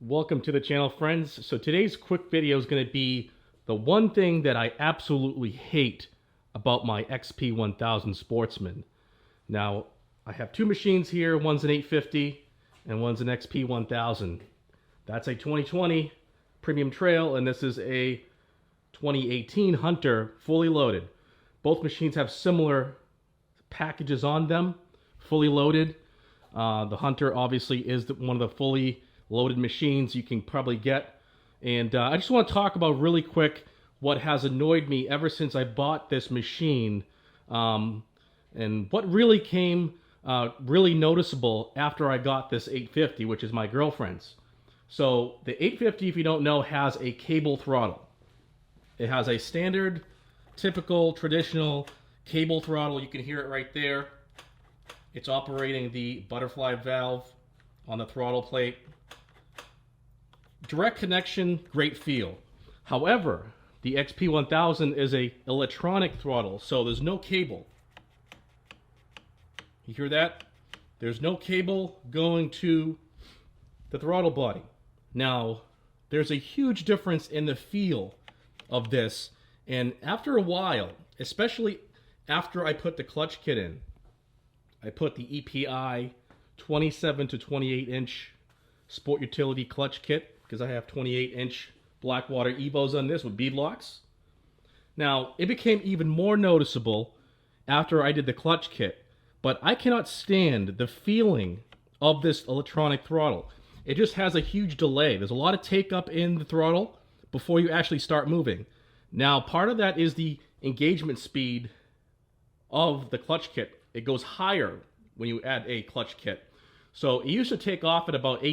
Welcome to the channel, friends. So today's quick video is going to be the one thing that I absolutely hate about my XP1000 Sportsman. Now, I have two machines here. One's an 850 and one's an XP1000. That's a 2020 Premium Trail, and this is a 2018 Hunter fully loaded. Both machines have similar packages on them, fully loaded. The Hunter obviously is one of the fully loaded machines you can probably get. And I just want to talk about really quick what has annoyed me ever since I bought this machine, and what really came really noticeable after I got this 850, which is my girlfriend's. So the 850, if you don't know, has a cable throttle. It has a standard, typical, traditional cable throttle. You can hear it right there. It's operating the butterfly valve on the throttle plate. Direct connection, great feel. However, the XP1000 is a electronic throttle, so there's no cable. You hear that? There's no cable going to the throttle body. Now, there's a huge difference in the feel of this, and after a while, especially after I put the clutch kit in, I put the EPI 27 to 28 inch sport utility clutch kit, because I have 28-inch Blackwater Evos on this with bead locks. Now, it became even more noticeable after I did the clutch kit, but I cannot stand the feeling of this electronic throttle. It just has a huge delay. There's a lot of take up in the throttle before you actually start moving. Now, part of that is the engagement speed of the clutch kit. It goes higher when you add a clutch kit. So it used to take off at about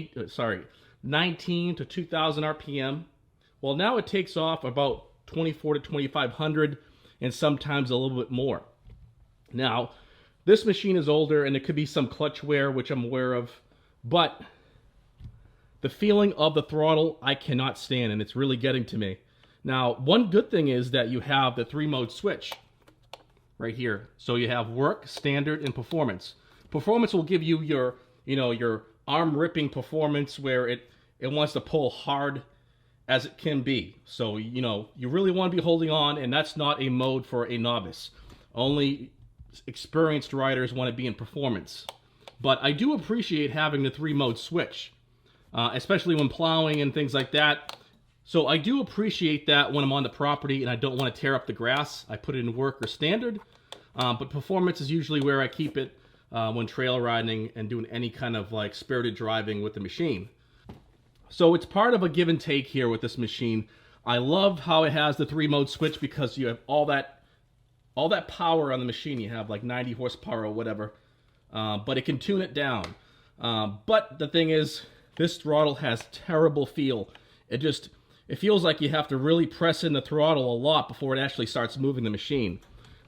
19 to 2,000 RPM. Well, now it takes off about 24 to 2,500 and sometimes a little bit more. Now, this machine is older and it could be some clutch wear, which I'm aware of, but the feeling of the throttle I cannot stand, and it's really getting to me. Now, one good thing is that you have the 3-mode switch right here. So you have work, standard, and performance. Performance will give you your arm ripping performance where it wants to pull hard as it can be. So, you really want to be holding on, and that's not a mode for a novice. Only experienced riders want to be in performance. But I do appreciate having the 3-mode switch, especially when plowing and things like that. So I do appreciate that when I'm on the property and I don't want to tear up the grass. I put it in work or standard, but performance is usually where I keep it when trail riding and doing any kind of like spirited driving with the machine. So it's part of a give and take here with this machine. I love how it has the 3-mode switch because you have all that power on the machine. You have like 90 horsepower or whatever, but it can tune it down. But the thing is, this throttle has terrible feel. It feels like you have to really press in the throttle a lot before it actually starts moving the machine.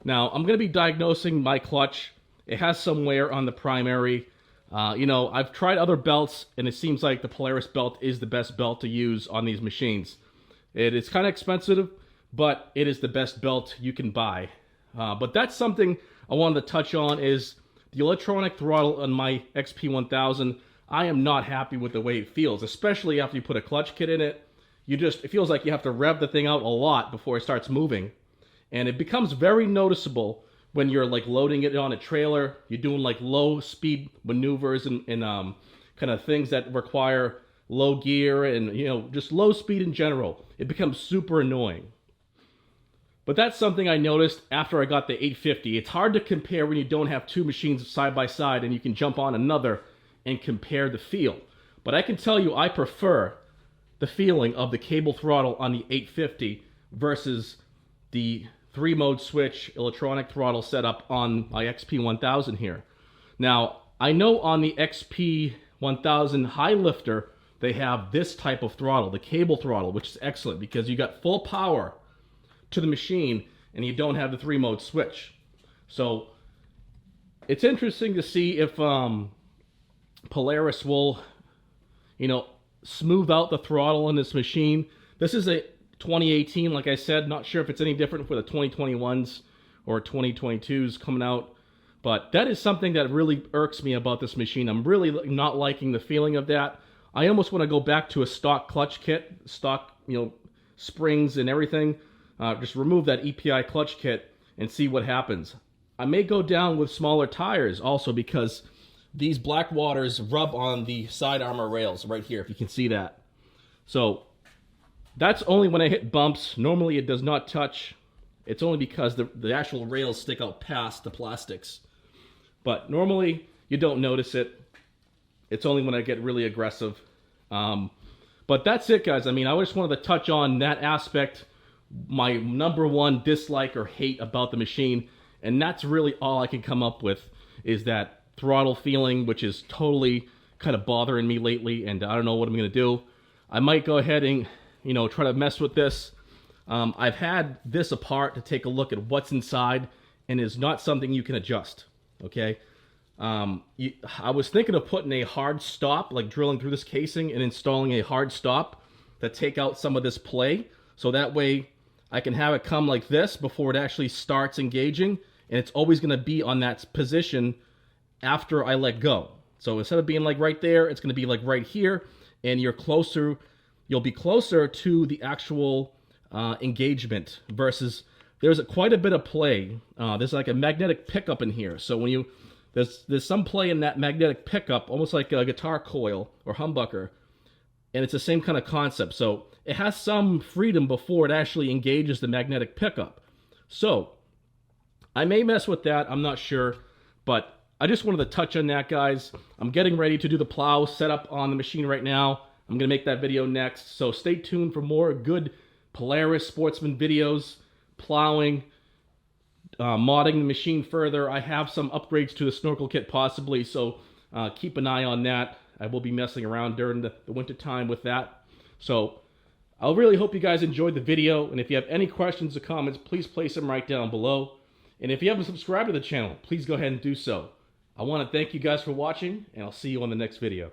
Now, I'm going to be diagnosing my clutch. It has some wear on the primary. I've tried other belts, and it seems like the Polaris belt is the best belt to use on these machines. It is kind of expensive, but it is the best belt you can buy. But that's something I wanted to touch on, is the electronic throttle on my XP1000. I am not happy with the way it feels, especially after you put a clutch kit in it. It feels like you have to rev the thing out a lot before it starts moving. And it becomes very noticeable when you're like loading it on a trailer. You're doing like low speed maneuvers and kind of things that require low gear and just low speed in general. It becomes super annoying. But that's something I noticed after I got the 850. It's hard to compare when you don't have two machines side by side and you can jump on another and compare the feel. But I can tell you I prefer the feeling of the cable throttle on the 850 versus the 3-mode switch electronic throttle setup on my XP1000 here. Now, I know on the XP1000 high lifter, they have this type of throttle, the cable throttle, which is excellent because you got full power to the machine and you don't have the 3-mode switch. So it's interesting to see if Polaris will, smooth out the throttle in this machine. This is a 2018, like I said. Not sure if it's any different for the 2021s or 2022s coming out, but that is something that really irks me about this machine. I'm really not liking the feeling of that. I almost want to go back to a stock clutch kit, stock, springs and everything. Just remove that EPI clutch kit and see what happens. I may go down with smaller tires also because these black waters rub on the side armor rails right here, if you can see that. So that's only when I hit bumps. Normally it does not touch. It's only because the actual rails stick out past the plastics. But normally you don't notice it. It's only when I get really aggressive. But that's it, guys. I mean, I just wanted to touch on that aspect, my number one dislike or hate about the machine. And that's really all I can come up with, is that throttle feeling, which is totally kind of bothering me lately, and I don't know what I'm going to do. I might go ahead and, try to mess with this. I've had this apart to take a look at what's inside, and it's not something you can adjust, okay? I was thinking of putting a hard stop, like drilling through this casing and installing a hard stop to take out some of this play, so that way I can have it come like this before it actually starts engaging, and it's always going to be on that position after I let go. So instead of being like right there, it's going to be like right here, and you'll be closer to the actual engagement, versus there's quite a bit of play. There's like a magnetic pickup in here, so when there's some play in that magnetic pickup, almost like a guitar coil or humbucker, and it's the same kind of concept. So it has some freedom before it actually engages the magnetic pickup. So I may mess with that, I'm not sure, but I just wanted to touch on that, guys. I'm getting ready to do the plow setup on the machine right now. I'm going to make that video next, so stay tuned for more good Polaris Sportsman videos, plowing, modding the machine further. I have some upgrades to the snorkel kit possibly, so keep an eye on that. I will be messing around during the winter time with that. So I really hope you guys enjoyed the video, and if you have any questions or comments, please place them right down below. And if you haven't subscribed to the channel, please go ahead and do so. I want to thank you guys for watching, and I'll see you on the next video.